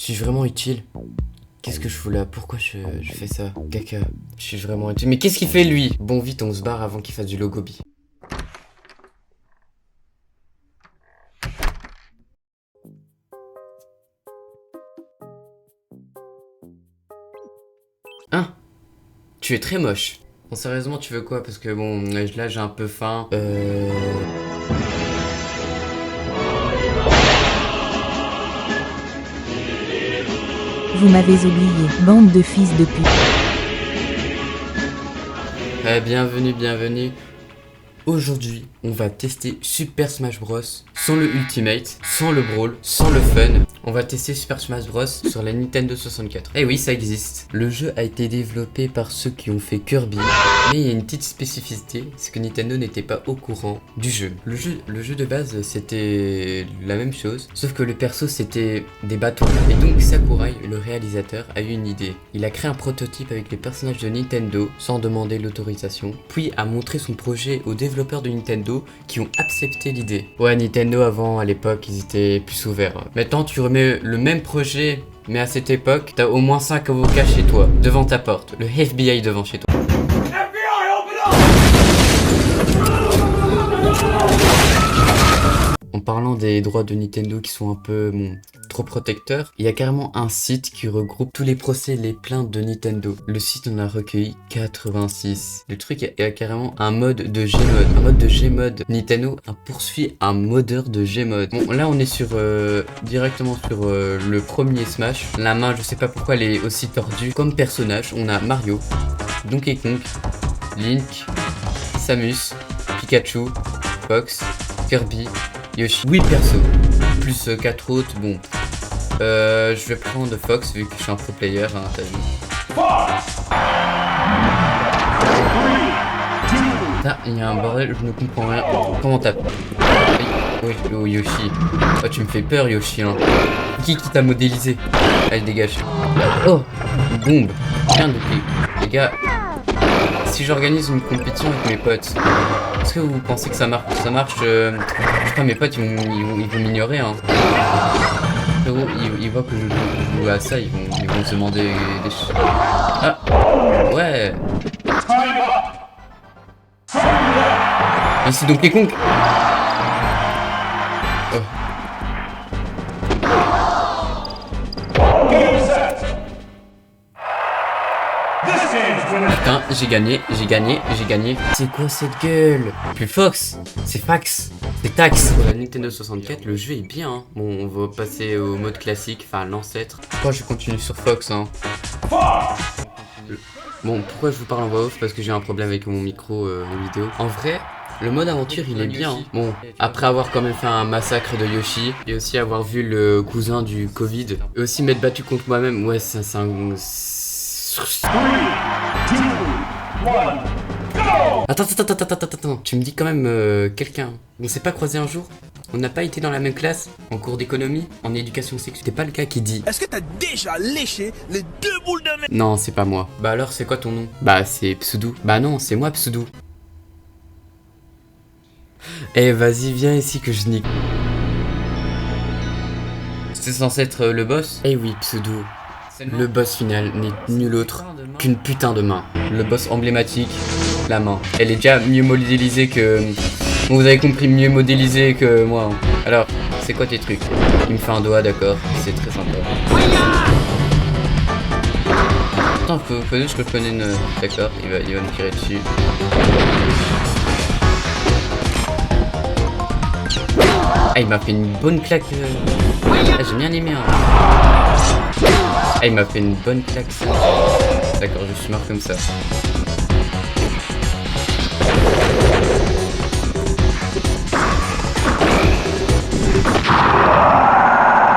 suis vraiment utile. Qu'est-ce que je fous là? Pourquoi je fais ça? Caca, je suis vraiment utile. Mais qu'est-ce qu'il fait lui? Bon, vite, on se barre avant qu'il fasse du logobi. Hein? Tu es très moche. Bon, sérieusement, tu veux quoi? Parce que bon, là j'ai un peu faim. Vous m'avez oublié, bande de fils de pute. Bienvenue, bienvenue. Aujourd'hui, on va tester Super Smash Bros. Sans le Ultimate, sans le Brawl, sans le Fun. On va tester Super Smash Bros. Sur la Nintendo 64. Eh oui, ça existe. Le jeu a été développé par ceux qui ont fait Kirby. Mais il y a une petite spécificité, c'est que Nintendo n'était pas au courant du jeu. Le jeu de base, c'était la même chose, sauf que le perso, c'était des bâtons. Et donc Sakurai, le réalisateur, a eu une idée. Il a créé un prototype avec les personnages de Nintendo, sans demander l'autorisation, puis a montré son projet aux développeurs de Nintendo qui ont accepté l'idée. Ouais, Nintendo avant, à l'époque, ils étaient plus ouverts. Maintenant, tu remets le même projet, mais à cette époque, t'as au moins 5 avocats chez toi, devant ta porte, le FBI devant chez toi. En parlant des droits de Nintendo qui sont un peu trop protecteurs, il y a carrément un site qui regroupe tous les procès et les plaintes de Nintendo. Le site en a recueilli 86. Le truc, il y a carrément un mode de Gmod. Un mode de Gmod. Nintendo a poursuivi un modeur de Gmod. Bon, là on est sur directement sur le premier Smash. La main, je sais pas pourquoi elle est aussi tordue. Comme personnage, on a Mario, Donkey Kong, Link, Samus, Pikachu, Fox, Kirby, Yoshi. 8 persos, plus 4 autres, bon. Je vais prendre Fox vu que je suis un pro player, hein, t'as vu. Là, il y a un bordel, je ne comprends rien. Comment t'as... Oui, oh Yoshi. Oh, tu me fais peur Yoshi, hein. Qui t'a modélisé? Allez, dégage. Oh, une bombe. Tiens, les gars. Si j'organise une compétition avec mes potes, est-ce que vous pensez que ça marche? Ça marche, je sais pas, mes potes ils vont m'ignorer, hein. Frérot, ils voient que je joue à ça, ils vont se demander des choses. Ah, ouais. Mais c'est Donkey Kong. Oh. Putain, j'ai gagné. C'est quoi cette gueule? Plus Fox, c'est Fax, c'est Tax. Pour la Nintendo 64, le jeu est bien, hein. Bon, on va passer au mode classique, enfin l'ancêtre. Pourquoi je continue sur Fox, hein? Bon, pourquoi je vous parle en voix off? Parce que j'ai un problème avec mon micro en vidéo. En vrai, le mode aventure il est bien, hein. Bon, après avoir quand même fait un massacre de Yoshi, et aussi avoir vu le cousin du Covid, et aussi m'être battu contre moi-même, ouais, ça c'est un... Attends, tu me dis quand même quelqu'un, on s'est pas croisé un jour? On n'a pas été dans la même classe, en cours d'économie, en éducation sexuelle? T'es pas le gars qui dit... Est-ce que t'as déjà léché les 2 boules de merde? Non, c'est pas moi. Bah alors, c'est quoi ton nom? Bah, c'est Pseudo. Bah non, c'est moi Pseudo. Eh, vas-y, viens ici que je nique. C'est censé être le boss? Eh oui, Pseudo. Le boss final n'est nul autre qu'une putain de main. Le boss emblématique, la main. Elle est déjà mieux modélisée que... Bon, vous avez compris, mieux modélisée que moi. Hein. Alors, c'est quoi tes trucs? Il me fait un doigt, d'accord. C'est très sympa. Attends, faut juste que je connais une... D'accord, il va me tirer dessus. Ah, il m'a fait une bonne claque. Ah, j'ai bien aimé. Hein. Ah, il m'a fait une bonne claque. D'accord, je suis mort comme ça.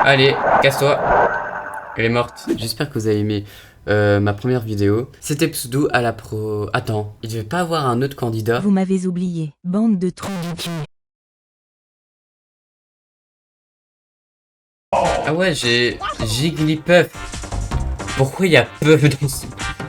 Allez, casse-toi. Elle est morte. J'espère que vous avez aimé ma première vidéo. C'était Pseudo à la pro... Attends, il devait pas avoir un autre candidat? Vous m'avez oublié, bande de trous du cul. Ah ouais, j'ai Jigglypuff. Pourquoi il y a Puff dans ce...